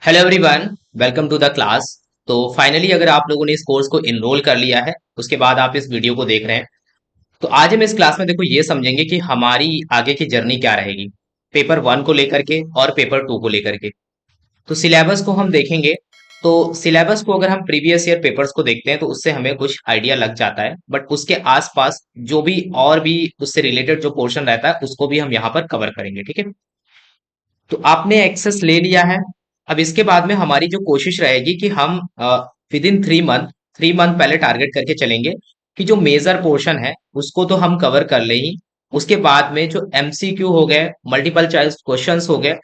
Hello everyone, welcome to the class. तो finally अगर आप लोगों ने इस कोर्स को इनरोल कर लिया है, उसके बाद आप इस वीडियो को देख रहे हैं, तो आज हम इस क्लास में देखो ये समझेंगे कि हमारी आगे की जर्नी क्या रहेगी पेपर वन को लेकर के और पेपर टू को लेकर के। तो सिलेबस को हम देखेंगे। तो सिलेबस को अगर हम प्रीवियस ईयर पेपर्स को देखते हैं तो उससे हमें कुछ आइडिया लग जाता है, बट उसके आसपास जो भी और भी उससे रिलेटेड जो पोर्शन रहता है उसको भी हम यहाँ पर कवर करेंगे। ठीक है, तो आपने एक्सेस ले लिया है। अब इसके बाद में हमारी जो कोशिश रहेगी कि हम विद इन 3 मंथ पहले टारगेट करके चलेंगे कि जो मेजर पोर्शन है उसको तो हम कवर कर ले ही। उसके बाद में जो एमसीक्यू हो गए, मल्टीपल चॉइस क्वेश्चंस हो गए,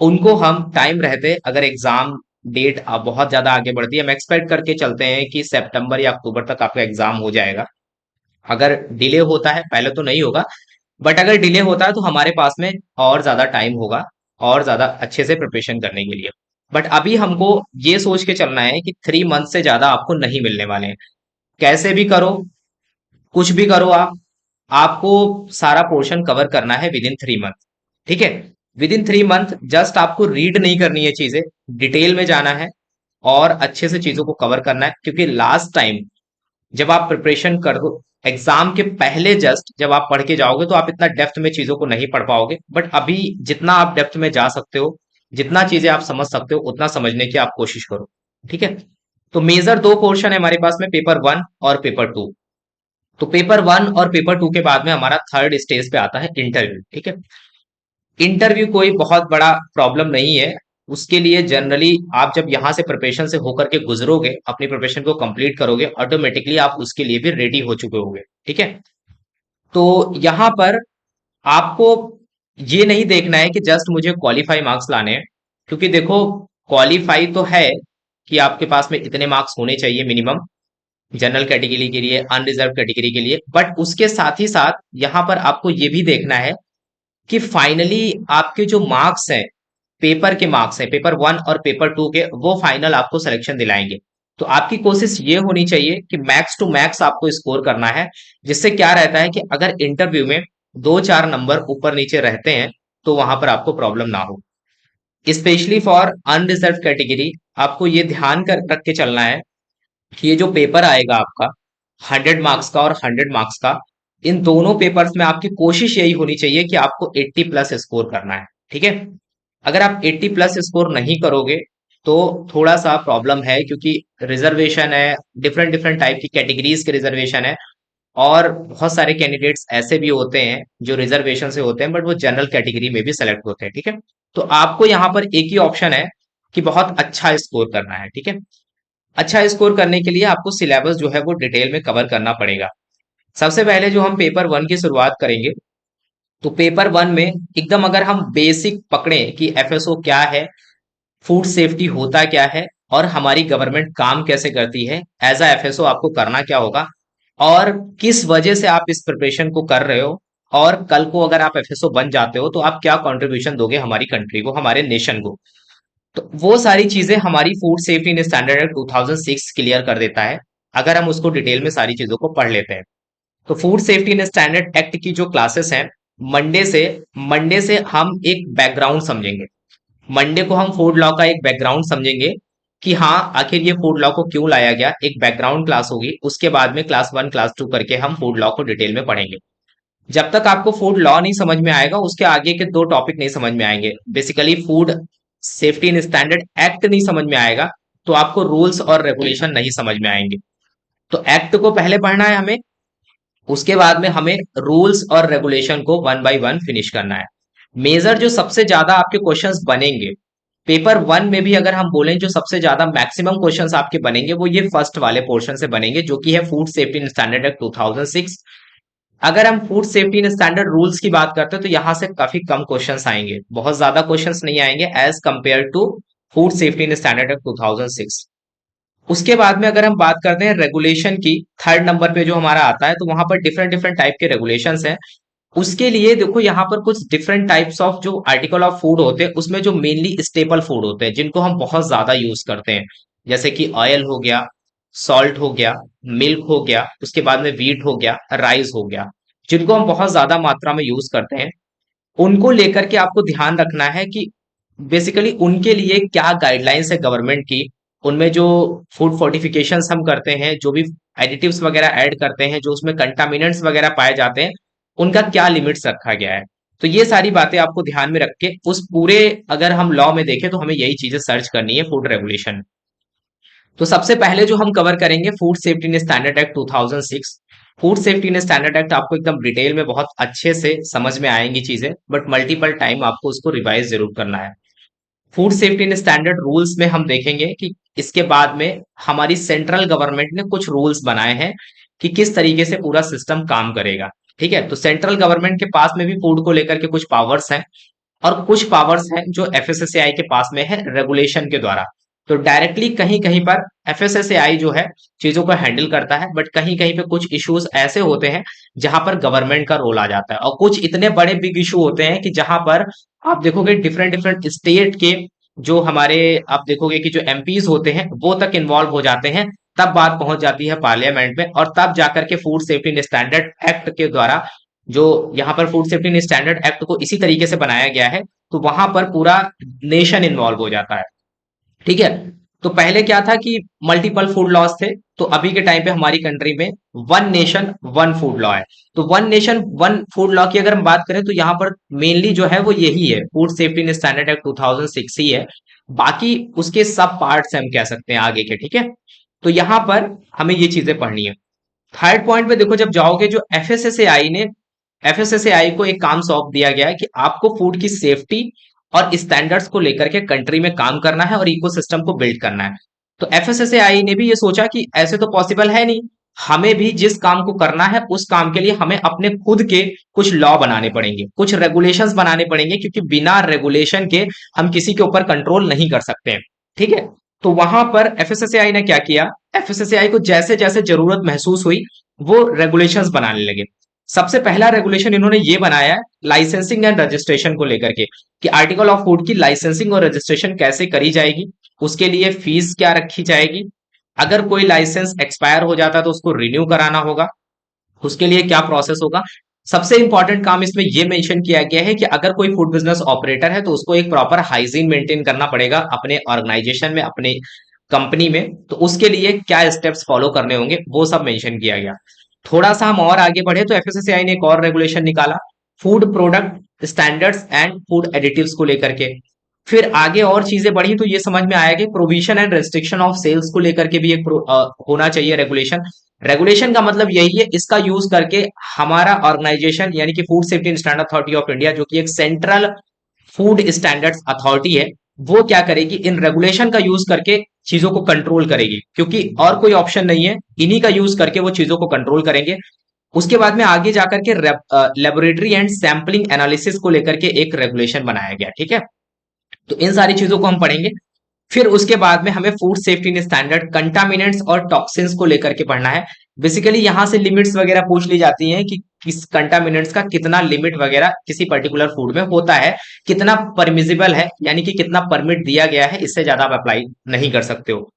उनको हम टाइम रहते, अगर एग्जाम डेट बहुत ज्यादा आगे बढ़ती है, हम एक्सपेक्ट करके चलते हैं कि सितंबर या अक्टूबर तक आपका एग्जाम हो जाएगा। अगर डिले होता है, पहले तो नहीं होगा, बट अगर डिले होता है तो हमारे पास में और ज्यादा टाइम होगा और ज्यादा अच्छे से प्रिपरेशन करने के लिए। बट अभी हमको ये सोच के चलना है कि 3 मंथ से ज्यादा आपको नहीं मिलने वाले हैं। कैसे भी करो, कुछ भी करो, आपको सारा पोर्शन कवर करना है विद इन 3 मंथ। ठीक है, विद इन 3 मंथ जस्ट आपको रीड नहीं करनी है चीजें, डिटेल में जाना है और अच्छे से चीजों को कवर करना है। क्योंकि लास्ट टाइम जब आप प्रिपरेशन कर दो एग्जाम के पहले, जस्ट जब आप पढ़ के जाओगे तो आप इतना डेप्थ में चीजों को नहीं पढ़ पाओगे, बट अभी जितना आप डेप्थ में जा सकते हो, जितना चीजें आप समझ सकते हो, उतना समझने की आप कोशिश करो। ठीक है, तो मेजर दो पोर्शन है हमारे पास में, पेपर वन और पेपर टू। तो पेपर वन और पेपर टू के बाद में हमारा थर्ड स्टेज पे आता है इंटरव्यू। ठीक है, इंटरव्यू कोई बहुत बड़ा प्रॉब्लम नहीं है। उसके लिए जनरली आप जब यहां से प्रिपरेशन से होकर के गुजरोगे, अपनी प्रिपरेशन को कंप्लीट करोगे, ऑटोमेटिकली आप उसके लिए भी रेडी हो चुके होगे। ठीक है, तो यहां पर आपको ये नहीं देखना है कि जस्ट मुझे क्वालिफाई मार्क्स लाने हैं। क्योंकि देखो, क्वालिफाई तो है कि आपके पास में इतने मार्क्स होने चाहिए मिनिमम, जनरल कैटेगरी के लिए, अनरिजर्व कैटेगरी के लिए, बट उसके साथ ही साथ यहां पर आपको ये भी देखना है कि फाइनली आपके जो मार्क्स हैं, पेपर के मार्क्स हैं, पेपर वन और पेपर टू के, वो फाइनल आपको सिलेक्शन दिलाएंगे। तो आपकी कोशिश ये होनी चाहिए कि मैक्स टू मैक्स आपको स्कोर करना है। जिससे क्या रहता है कि अगर इंटरव्यू में 2-4 नंबर ऊपर नीचे रहते हैं तो वहां पर आपको प्रॉब्लम ना हो। स्पेशली फॉर अनरिजर्व कैटेगरी आपको ये ध्यान कर रख के चलना है कि ये जो पेपर आएगा आपका 100 मार्क्स का और 100 मार्क्स का, इन दोनों पेपर्स में आपकी कोशिश यही होनी चाहिए कि आपको 80+ स्कोर करना है। ठीक है, अगर आप 80+ स्कोर नहीं करोगे तो थोड़ा सा प्रॉब्लम है, क्योंकि रिजर्वेशन है, डिफरेंट डिफरेंट टाइप की कैटेगरीज के रिजर्वेशन है। और बहुत सारे कैंडिडेट्स ऐसे भी होते हैं जो रिजर्वेशन से होते हैं बट वो जनरल कैटेगरी में भी सेलेक्ट होते हैं। ठीक है, तो आपको यहाँ पर एक ही ऑप्शन है कि बहुत अच्छा स्कोर करना है। ठीक है, अच्छा स्कोर करने के लिए आपको सिलेबस जो है वो डिटेल में कवर करना पड़ेगा। सबसे पहले जो हम पेपर वन की शुरुआत करेंगे, तो पेपर वन में एकदम अगर हम बेसिक पकड़े कि एफएसओ क्या है, फूड सेफ्टी होता क्या है, और हमारी गवर्नमेंट काम कैसे करती है, एज अ एफएसओ आपको करना क्या होगा, और किस वजह से आप इस प्रिपरेशन को कर रहे हो, और कल को अगर आप एफएसओ बन जाते हो तो आप क्या कंट्रीब्यूशन दोगे हमारी कंट्री को, हमारे नेशन को। तो वो सारी चीजें हमारी food safety in standard act 2006 clear कर देता है, अगर हम उसको डिटेल में सारी चीजों को पढ़ लेते हैं। तो food safety in standard act की जो क्लासेस हैं, मंडे से मंडे से हम एक बैकग्राउंड समझेंगे। मंडे को हम फूड लॉ का एक बैकग्राउंड समझेंगे कि हाँ आखिर ये फूड लॉ को क्यों लाया गया, एक बैकग्राउंड क्लास होगी। उसके बाद में क्लास वन क्लास टू करके हम फूड लॉ को डिटेल में पढ़ेंगे। जब तक आपको फूड लॉ नहीं समझ में आएगा, उसके आगे के दो टॉपिक नहीं समझ में आएंगे। Basically food safety in standard act नहीं समझ में आएगा तो आपको रूल्स और रेगुलेशन नहीं समझ में आएंगे। तो एक्ट को पहले पढ़ना है हमें, उसके बाद में हमें रूल्स और रेगुलेशन को वन बाय वन फिनिश करना है। मेजर जो सबसे ज्यादा आपके क्वेश्चंस बनेंगे पेपर वन में भी, अगर हम बोलें जो सबसे ज्यादा मैक्सिमम क्वेश्चंस आपके बनेंगे, वो ये फर्स्ट वाले पोर्शन से बनेंगे जो कि है food safety in standard act 2006। अगर हम food safety in standard rules की बात करते हैं तो यहां से काफी कम क्वेश्चंस आएंगे, बहुत ज्यादा क्वेश्चंस नहीं आएंगे as compare to food safety in standard act 2006। उसके बाद में अगर हम बात करते हैं रेगुलेशन की, थर्ड नंबर पे जो हमारा आता है, तो वहां पर डिफरेंट डिफरेंट टाइप के रेगुलेशंस हैं। उसके लिए देखो यहाँ पर कुछ डिफरेंट टाइप्स ऑफ जो आर्टिकल ऑफ फूड होते हैं, उसमें जो मेनली स्टेपल फूड होते हैं जिनको हम बहुत ज्यादा यूज करते हैं, जैसे कि ऑयल हो गया, सॉल्ट हो गया, मिल्क हो गया, उसके बाद में वीट हो गया, राइस हो गया, जिनको हम बहुत ज्यादा मात्रा में यूज करते हैं, उनको लेकर के आपको ध्यान रखना है कि बेसिकली उनके लिए क्या गाइडलाइंस है गवर्नमेंट की, उनमें जो फूड फोर्टिफिकेशंस हम करते हैं, जो भी एडिटिव्स वगैरह ऐड करते हैं, जो उसमें कंटामिनेंट्स वगैरह पाए जाते हैं, उनका क्या लिमिट्स रखा गया है। तो ये सारी बातें आपको ध्यान में रख के उस पूरे, अगर हम लॉ में देखें तो हमें यही चीजें सर्च करनी है फूड रेगुलेशन। तो सबसे पहले जो हम कवर करेंगे food safety and standard act 2006। Food safety and standard act आपको एकदम डिटेल में बहुत अच्छे से समझ में आएंगी चीजें, बट मल्टीपल टाइम आपको उसको रिवाइज जरूर करना है। Food safety and standard rules में हम देखेंगे कि इसके बाद में हमारी सेंट्रल गवर्नमेंट ने कुछ रूल्स बनाए हैं कि किस तरीके से पूरा सिस्टम काम करेगा। ठीक है, तो सेंट्रल गवर्नमेंट के पास में भी फूड को लेकर के कुछ पावर्स हैं, और कुछ पावर्स हैं जो एफएसएसएआई के पास में है रेगुलेशन के द्वारा। तो डायरेक्टली कहीं कहीं पर एफएसएसएआई जो है चीजों को हैंडल करता है, बट कहीं कहीं पे कुछ इश्यूज ऐसे होते हैं जहां पर गवर्नमेंट का रोल आ जाता है, और कुछ इतने बड़े बिग इशू होते हैं कि जहां पर आप देखोगे डिफरेंट डिफरेंट स्टेट के जो हमारे, आप देखोगे कि जो एमपीज होते हैं वो तक इन्वॉल्व हो जाते हैं। तब बात पहुंच जाती है पार्लियामेंट में, और तब जाकर के food safety and standard act के द्वारा, जो यहाँ पर food safety and standard act को इसी तरीके से बनाया गया है, तो वहां पर पूरा नेशन इन्वॉल्व हो जाता है। ठीक है, तो पहले क्या था कि मल्टीपल फूड लॉज थे, तो अभी के टाइम पे हमारी कंट्री में one nation one food law है। तो one nation one food law की अगर हम बात करें तो यहाँ पर मेनली जो है वो यही है, food safety and standard act 2006 ही है। बाकी उसके सब पार्ट्स हम कह सकते हैं आगे के। ठीक है, तो यहाँ पर हमें ये चीजें पढ़नी है। थर्ड पॉइंट पे देखो, जब जाओगे जो एफएसएसएआई को एक काम सौंप दिया गया है कि आपको फूड की सेफ्टी और स्टैंडर्ड्स को लेकर के कंट्री में काम करना है और इकोसिस्टम को बिल्ड करना है। तो एफएसएसएआई ने भी ये सोचा कि ऐसे तो पॉसिबल है नहीं, हमें भी जिस काम को करना है उस काम के लिए हमें अपने खुद के कुछ लॉ बनाने पड़ेंगे, कुछ रेगुलेशंस बनाने पड़ेंगे, क्योंकि बिना रेगुलेशन के हम किसी के ऊपर कंट्रोल नहीं कर सकते हैं। ठीक है, तो वहां पर एफएसएसएआई ने क्या किया, एफएसएसएआई को जैसे जैसे जरूरत महसूस हुई वो रेगुलेशंस बनाने लगे। सबसे पहला रेगुलेशन इन्होंने ये बनाया है लाइसेंसिंग एंड रजिस्ट्रेशन को लेकर के, कि आर्टिकल ऑफ फूड की लाइसेंसिंग और रजिस्ट्रेशन कैसे करी जाएगी, उसके लिए फीस क्या रखी जाएगी, अगर कोई लाइसेंस एक्सपायर हो जाता है तो उसको रिन्यू कराना होगा, उसके लिए क्या प्रोसेस होगा। सबसे इंपॉर्टेंट काम इसमें यह मेंशन किया गया है कि अगर कोई फूड बिजनेस ऑपरेटर है तो उसको एक प्रॉपर हाइजीन मेंटेन करना पड़ेगा अपने ऑर्गेनाइजेशन में, अपने कंपनी में, तो उसके लिए क्या स्टेप्स फॉलो करने होंगे वो सब मेंशन किया गया। थोड़ा सा हम और आगे बढ़े तो एफएसएसएआई ने एक और रेगुलेशन निकाला, food product standards and food additives को लेकर के। फिर आगे और चीजें बढ़ी तो ये समझ में आया कि provision and restriction of sales को लेकर के भी एक होना चाहिए रेगुलेशन। रेगुलेशन का मतलब यही है, इसका यूज करके हमारा ऑर्गेनाइजेशन यानी कि food safety and standard authority of India, जो कि एक सेंट्रल फूड स्टैंडर्ड्स अथॉरिटी है, वो क्या करेगी, इन रेगुलेशन का यूज करके चीजों को कंट्रोल करेगी, क्योंकि और कोई ऑप्शन नहीं है, इन्हीं का यूज करके वो चीजों को कंट्रोल करेंगे। उसके बाद में आगे जाकर के लेबोरेटरी एंड सैंपलिंग एनालिसिस को लेकर के एक रेगुलेशन बनाया गया। ठीक है, तो इन सारी चीजों को हम पढ़ेंगे। फिर उसके बाद में हमें फूड सेफ्टी स्टैंडर्ड कंटामिनेंट्स और टॉक्सिन्स को लेकर के पढ़ना है। बेसिकली यहां से लिमिट्स वगैरह पूछ ली जाती हैं कि किस कंटामिनेंट्स का कितना लिमिट वगैरह किसी पर्टिकुलर फूड में होता है, कितना परमिजिबल है, यानी कि कितना परमिट दिया गया है, इससे ज्यादा आप अप्लाई नहीं कर सकते हो।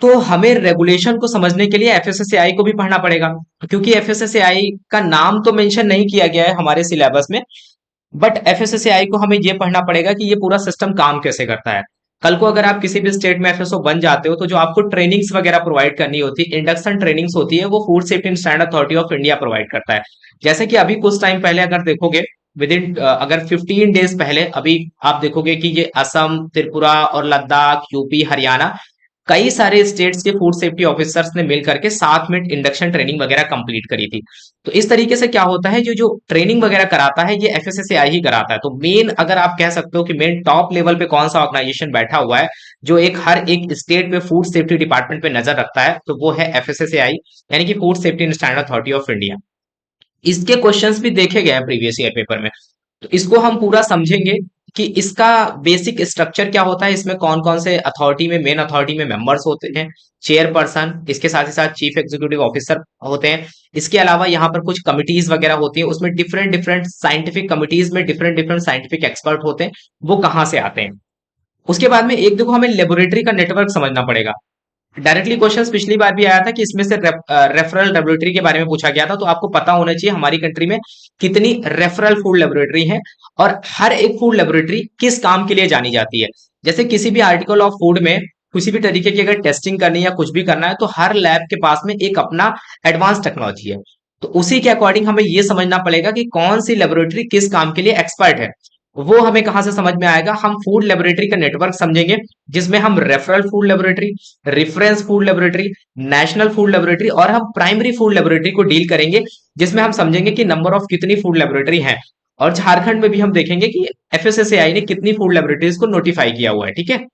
तो हमें रेगुलेशन को समझने के लिए एफएसएसएआई को भी पढ़ना पड़ेगा, क्योंकि एफएसएसएआई का नाम तो मेंशन नहीं किया गया है हमारे सिलेबस में, बट एफएसएसएआई को हमें यह पढ़ना पड़ेगा कि ये पूरा सिस्टम काम कैसे करता है। कल को अगर आप किसी भी स्टेट में एफएसओ बन जाते हो तो जो आपको ट्रेनिंग्स वगैरह प्रोवाइड करनी होती है, इंडक्शन ट्रेनिंग्स होती है, वो food safety and standard authority of India provide करता है। जैसे कि अभी कुछ टाइम पहले अगर देखोगे, विद इन अगर 15 डेज पहले अभी आप देखोगे कि ये असम, त्रिपुरा और लद्दाख, यूपी, हरियाणा, कई सारे स्टेट्स के फूड सेफ्टी ऑफिसर्स ने मिल करके 7 मिनट इंडक्शन ट्रेनिंग वगैरह कंप्लीट करी थी। तो इस तरीके से क्या होता है, जो जो ट्रेनिंग वगैरह कराता है ये एफएसएसएआई ही कराता है। तो मेन अगर आप कह सकते हो कि मेन टॉप लेवल पे कौन सा ऑर्गेनाइजेशन बैठा हुआ है जो एक हर एक स्टेट पे फूड सेफ्टी डिपार्टमेंट पे नजर रखता है, तो वो है एफएसएसएआई, यानी कि food safety and standard authority of India. इसके क्वेश्चंस भी देखे गए हैं प्रीवियस ईयर पेपर में, तो इसको हम पूरा समझेंगे कि इसका बेसिक स्ट्रक्चर क्या होता है, इसमें कौन कौन से अथॉरिटी में, मेन अथॉरिटी में मेंबर्स होते हैं, चेयरपर्सन, इसके साथ ही साथ चीफ एग्जीक्यूटिव ऑफिसर होते हैं। इसके अलावा यहाँ पर कुछ कमिटीज वगैरह होती है, उसमें डिफरेंट डिफरेंट साइंटिफिक कमिटीज में डिफरेंट डिफरेंट साइंटिफिक एक्सपर्ट होते हैं, वो कहाँ से आते हैं। उसके बाद में एक देखो हमें लेबोरेटरी का नेटवर्क समझना पड़ेगा। डायरेक्टली क्वेश्चंस पिछली बार भी आया था कि इसमें से रेफरल लेबोरेटरी के बारे में पूछा गया था, तो आपको पता होना चाहिए हमारी कंट्री में कितनी रेफरल फूड लेबोरेटरी है और हर एक फूड लेबोरेटरी किस काम के लिए जानी जाती है। जैसे किसी भी आर्टिकल ऑफ फूड में किसी भी तरीके की अगर टेस्टिंग करनी है या कुछ भी करना है तो हर लैब के पास में एक अपना एडवांस टेक्नोलॉजी है। तो उसी के अकॉर्डिंग हमें ये समझना पड़ेगा कि कौन सी लेबोरेटरी किस काम के लिए एक्सपर्ट है। वो हमें कहां से समझ में आएगा, हम फूड लेबोरेटरी का नेटवर्क समझेंगे जिसमें हम referral food laboratory, reference food laboratory, national food laboratory और हम प्राइमरी फूड लेबोरेटरी को डील करेंगे, जिसमें हम समझेंगे कि नंबर ऑफ कितनी फूड लेबोरेटरी हैं। और झारखंड में भी हम देखेंगे कि एफएसएसएआई ने कितनी फूड लेबोरेटरीज को नोटिफाई किया हुआ है। ठीक है,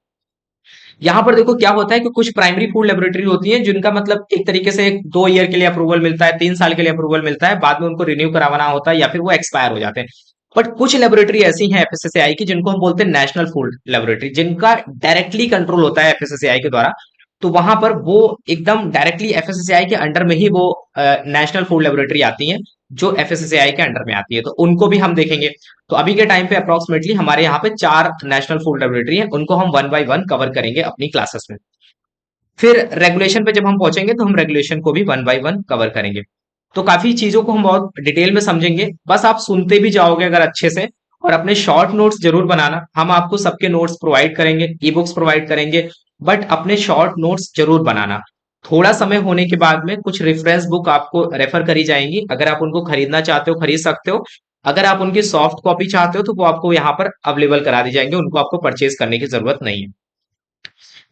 यहाँ पर देखो क्या होता है कि कुछ प्राइमरी फूड लेबोरेटरी होती है जिनका मतलब एक तरीके से 2 ईयर के लिए अप्रूवल मिलता है, 3 साल के लिए अप्रूवल मिलता है, बाद में उनको रिन्यू करवाना होता है या फिर वो एक्सपायर हो जाते हैं। बट कुछ लेबोरेटरी ऐसी हैं एफएसएसएआई की जिनको हम बोलते हैं नेशनल फूड लेबोरेटरी, जिनका डायरेक्टली कंट्रोल होता है एफएसएसएआई के द्वारा। तो वहां पर वो एकदम डायरेक्टली एफएसएसएआई के अंडर में ही वो नेशनल फूड लेबोरेटरी आती हैं, जो एफएसएसएआई के अंडर में आती है, तो उनको भी हम देखेंगे। तो अभी के टाइम पे अप्रोक्सीमेटली हमारे यहाँ पे 4 नेशनल फूड लेबोरेटरी है, उनको हम वन बाय वन कवर करेंगे अपनी क्लासेस में। फिर रेगुलेशन पे जब हम पहुंचेंगे तो हम रेगुलेशन को भी वन बाय वन कवर करेंगे। तो काफी चीजों को हम बहुत डिटेल में समझेंगे, बस आप सुनते भी जाओगे अगर अच्छे से, और अपने शॉर्ट नोट्स जरूर बनाना। हम आपको सबके नोट्स प्रोवाइड करेंगे, ई बुक्स प्रोवाइड करेंगे, बट अपने शॉर्ट नोट्स जरूर बनाना। थोड़ा समय होने के बाद में कुछ रेफरेंस बुक आपको रेफर करी जाएंगी, अगर आप उनको खरीदना चाहते हो खरीद सकते हो। अगर आप उनकी सॉफ्ट कॉपी चाहते हो तो वो आपको यहाँ पर अवेलेबल करा दी जाएंगे, उनको आपको परचेज करने की जरूरत नहीं है।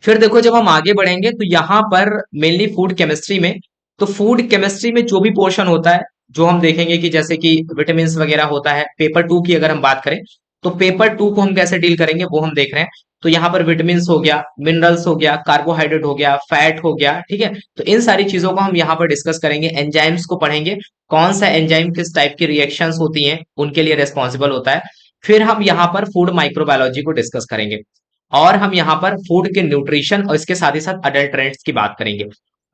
फिर देखो जब हम आगे बढ़ेंगे तो यहाँ पर मेनली फूड केमिस्ट्री में, तो फूड केमिस्ट्री में जो भी पोर्शन होता है, जो हम देखेंगे कि जैसे कि विटामिन वगैरह होता है। पेपर 2 की अगर हम बात करें तो पेपर 2 को हम कैसे डील करेंगे वो हम देख रहे हैं। तो यहाँ पर विटामिन हो गया, मिनरल्स हो गया, कार्बोहाइड्रेट हो गया, फैट हो गया, ठीक है। तो इन सारी चीजों को हम यहाँ पर डिस्कस करेंगे। एंजाइम्स को पढ़ेंगे, कौन सा एंजाइम किस टाइप की रिएक्शंस होती हैं उनके लिए रेस्पॉन्सिबल होता है। फिर हम यहाँ पर फूड माइक्रोबायोलॉजी को डिस्कस करेंगे, और हम यहाँ पर फूड के न्यूट्रिशन और इसके साथ ही साथ अडल्ट्रेंट्स की बात करेंगे।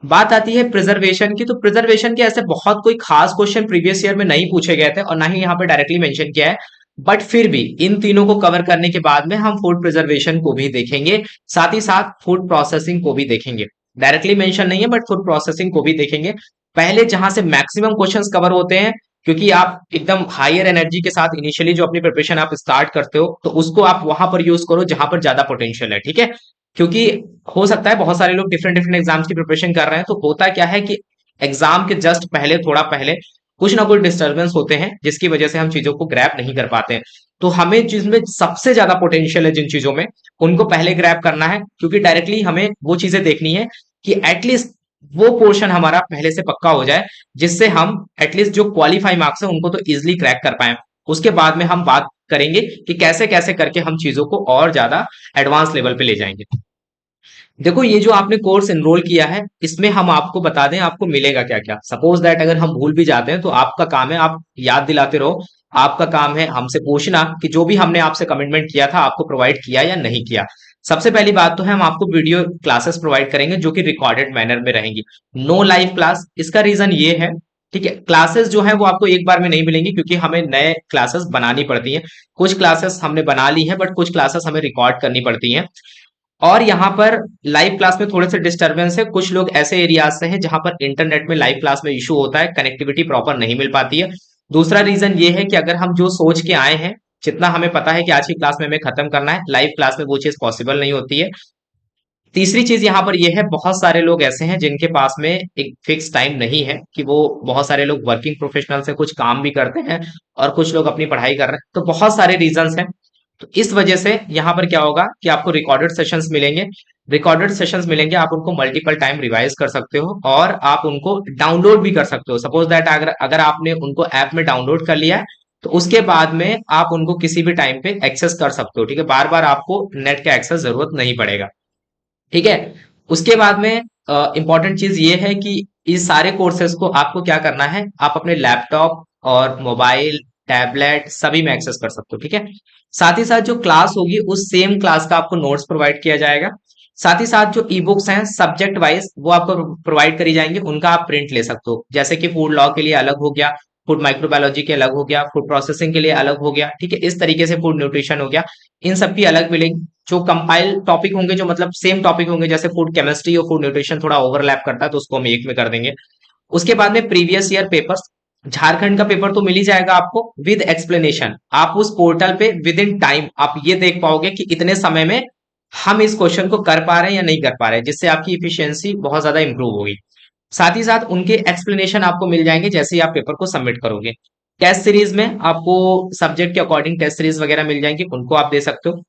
बात आती है प्रिजर्वेशन की, तो प्रिजर्वेशन के ऐसे बहुत कोई खास क्वेश्चन प्रीवियस ईयर में नहीं पूछे गए थे और ना ही यहाँ पे डायरेक्टली मेंशन किया है। बट फिर भी इन तीनों को कवर करने के बाद में हम फूड प्रिजर्वेशन को भी देखेंगे, साथ ही साथ फूड प्रोसेसिंग को भी देखेंगे। डायरेक्टली मेंशन नहीं है बट फूड प्रोसेसिंग को भी देखेंगे। पहले जहां से मैक्सिमम क्वेश्चंस कवर होते हैं, क्योंकि आप एकदम हायर एनर्जी के साथ इनिशियली जो अपनी प्रिपरेशन आप स्टार्ट करते हो, तो उसको आप वहां पर यूज करो जहां पर ज्यादा पोटेंशियल है। ठीक है, क्योंकि हो सकता है बहुत सारे लोग डिफरेंट डिफरेंट एग्जाम्स की प्रिपरेशन कर रहे हैं, तो होता क्या है कि एग्जाम के जस्ट पहले, थोड़ा पहले कुछ ना कुछ डिस्टर्बेंस होते हैं जिसकी वजह से हम चीजों को ग्रैप नहीं कर पाते हैं। तो हमें जिसमें सबसे ज्यादा पोटेंशियल है जिन चीजों में, उनको पहले ग्रैप करना है, क्योंकि डायरेक्टली हमें वो चीजें देखनी है कि एटलीस्ट वो पोर्शन हमारा पहले से पक्का हो जाए, जिससे हम एटलीस्ट जो क्वालिफाई मार्क्स है उनको तो इजिली क्रैक कर पाए। उसके बाद में हम बात करेंगे कि कैसे कैसे करके हम चीजों को और ज्यादा एडवांस लेवल पे ले जाएंगे। देखो ये जो आपने कोर्स एनरोल किया है, इसमें हम आपको बता दें आपको मिलेगा क्या क्या। सपोज दैट अगर हम भूल भी जाते हैं तो आपका काम है आप याद दिलाते रहो। आपका काम है हमसे पूछना कि जो भी हमने आपसे कमिटमेंट किया था आपको प्रोवाइड किया या नहीं किया। सबसे पहली बात तो है हम आपको वीडियो क्लासेस प्रोवाइड करेंगे जो कि रिकॉर्डेड मैनर में रहेंगी, नो लाइव क्लास। इसका रीजन ये है, ठीक है, क्लासेस जो है वो आपको एक बार में नहीं मिलेंगी, क्योंकि हमें नए क्लासेस बनानी पड़ती हैं। कुछ क्लासेस हमने बना ली है बट कुछ क्लासेस हमें रिकॉर्ड करनी पड़ती हैं। और यहाँ पर लाइव क्लास में थोड़े से डिस्टरबेंस है, कुछ लोग ऐसे एरियाज से हैं जहां पर इंटरनेट में लाइव क्लास में इशू होता है, कनेक्टिविटी प्रॉपर नहीं मिल पाती है। दूसरा रीजन ये है कि अगर हम जो सोच के आए हैं, जितना हमें पता है कि आज की क्लास में हमें खत्म करना है, लाइव क्लास में वो चीज पॉसिबल नहीं होती है। तीसरी चीज यहाँ पर यह है, बहुत सारे लोग ऐसे हैं जिनके पास में एक फिक्स टाइम नहीं है, कि वो बहुत सारे लोग वर्किंग प्रोफेशनल से कुछ काम भी करते हैं और कुछ लोग अपनी पढ़ाई कर रहे हैं, तो बहुत सारे रीजंस हैं। तो इस वजह से यहाँ पर क्या होगा कि आपको रिकॉर्डेड सेशंस मिलेंगे। रिकॉर्डेड सेशंस मिलेंगे, आप उनको मल्टीपल टाइम रिवाइज कर सकते हो और आप उनको डाउनलोड भी कर सकते हो। सपोज दैट अगर अगर आपने उनको ऐप में डाउनलोड कर लिया है तो उसके बाद में आप उनको किसी भी टाइम पे एक्सेस कर सकते हो। ठीक है, बार बार आपको नेट का एक्सेस जरूरत नहीं पड़ेगा। ठीक है, उसके बाद में इंपॉर्टेंट चीज ये है कि इस सारे कोर्सेज को आपको क्या करना है, आप अपने लैपटॉप और मोबाइल, टैबलेट सभी में एक्सेस कर सकते हो। ठीक है, साथ ही साथ जो क्लास होगी उस सेम क्लास का आपको नोट्स प्रोवाइड किया जाएगा। साथ ही साथ जो ई बुक्स हैं सब्जेक्ट वाइज वो आपको प्रोवाइड करी जाएंगे, उनका आप प्रिंट ले सकते हो। जैसे कि फूड लॉ के लिए अलग हो गया, फूड माइक्रोबायोलॉजी के अलग हो गया, फूड प्रोसेसिंग के लिए अलग हो गया, ठीक है। इस तरीके से फूड न्यूट्रिशन हो गया, इन सब की अलग मिलेगी। जो कंपाइल टॉपिक होंगे, जो मतलब सेम टॉपिक होंगे, जैसे फूड केमिस्ट्री और फूड न्यूट्रिशन थोड़ा ओवरलैप करता है तो उसको हम एक में कर देंगे। उसके बाद में प्रीवियस ईयर पेपर्स, झारखंड का पेपर तो मिल ही जाएगा आपको विद एक्सप्लेनेशन। आप उस पोर्टल पे विद इन टाइम आप ये देख पाओगे कि इतने समय में हम इस क्वेश्चन को कर पा रहे हैं या नहीं कर पा रहे हैं, जिससे आपकी इफिशियंसी बहुत ज्यादा इंप्रूव होगी। साथ ही साथ उनके एक्सप्लेनेशन आपको मिल जाएंगे जैसे ही आप पेपर को सबमिट करोगे। टेस्ट सीरीज में आपको सब्जेक्ट के अकॉर्डिंग टेस्ट सीरीज वगैरह मिल जाएंगी, उनको आप दे सकते हो।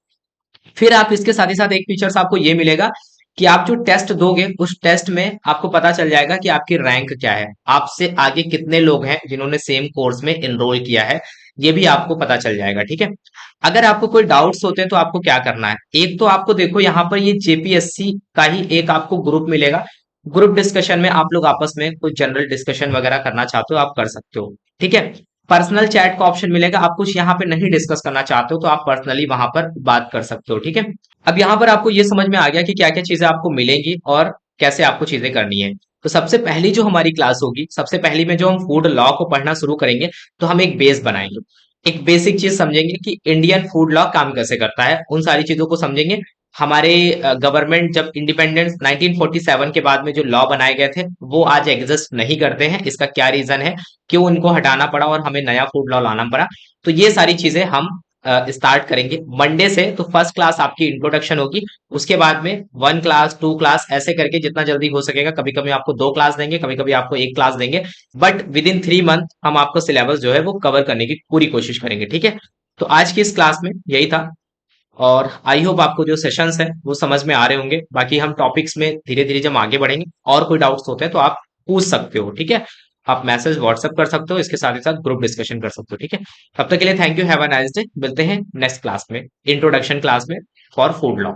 फिर आप इसके साथ ही साथ एक फीचर्स आपको ये मिलेगा कि आप जो टेस्ट दोगे उस टेस्ट में आपको पता चल जाएगा कि आपकी रैंक क्या है, आपसे आगे कितने लोग हैं जिन्होंने सेम कोर्स में एनरोल किया है, ये भी आपको पता चल जाएगा, ठीक है। अगर आपको कोई डाउट्स होते हैं तो आपको क्या करना है, एक तो आपको देखो यहाँ पर ये जेपीएससी का ही एक आपको ग्रुप मिलेगा। ग्रुप डिस्कशन में आप लोग आपस में कोई जनरल डिस्कशन वगैरह करना चाहते हो आप कर सकते हो, ठीक है। पर्सनल चैट का ऑप्शन मिलेगा, आप कुछ यहाँ पे नहीं डिस्कस करना चाहते हो तो आप पर्सनली वहां पर बात कर सकते हो, ठीक है। अब यहाँ पर आपको ये समझ में आ गया कि क्या क्या चीजें आपको मिलेंगी और कैसे आपको चीजें करनी है। तो सबसे पहली जो हमारी क्लास होगी, सबसे पहली में जो हम फूड लॉ को पढ़ना शुरू करेंगे तो हम एक बेस बनाएंगे, एक बेसिक चीज समझेंगे कि इंडियन फूड लॉ काम कैसे करता है, उन सारी चीजों को समझेंगे। हमारे गवर्नमेंट जब इंडिपेंडेंस 1947 के बाद में जो लॉ बनाए गए थे वो आज एग्जिस्ट नहीं करते हैं, इसका क्या रीजन है, क्यों इनको हटाना पड़ा और हमें नया फूड लॉ लाना पड़ा, तो ये सारी चीजें हम स्टार्ट करेंगे मंडे से। तो फर्स्ट क्लास आपकी इंट्रोडक्शन होगी, उसके बाद में 1 क्लास 2 क्लास ऐसे करके जितना जल्दी हो सकेगा, कभी कभी आपको 2 क्लास देंगे, कभी कभी आपको 1 क्लास देंगे, बट विद इन 3 मंथ हम आपको सिलेबस जो है वो कवर करने की पूरी कोशिश करेंगे, ठीक है। तो आज की इस क्लास में यही था, और आई होप आपको जो सेशंस है वो समझ में आ रहे होंगे। बाकी हम टॉपिक्स में धीरे धीरे जब आगे बढ़ेंगे और कोई डाउट्स होते हैं तो आप पूछ सकते हो, ठीक है। आप मैसेज व्हाट्सएप कर सकते हो, इसके साथ ही साथ ग्रुप डिस्कशन कर सकते हो, ठीक है। तब तक के लिए thank you, have a nice day. मिलते हैं नेक्स्ट क्लास में, इंट्रोडक्शन क्लास में फॉर फूड लॉ।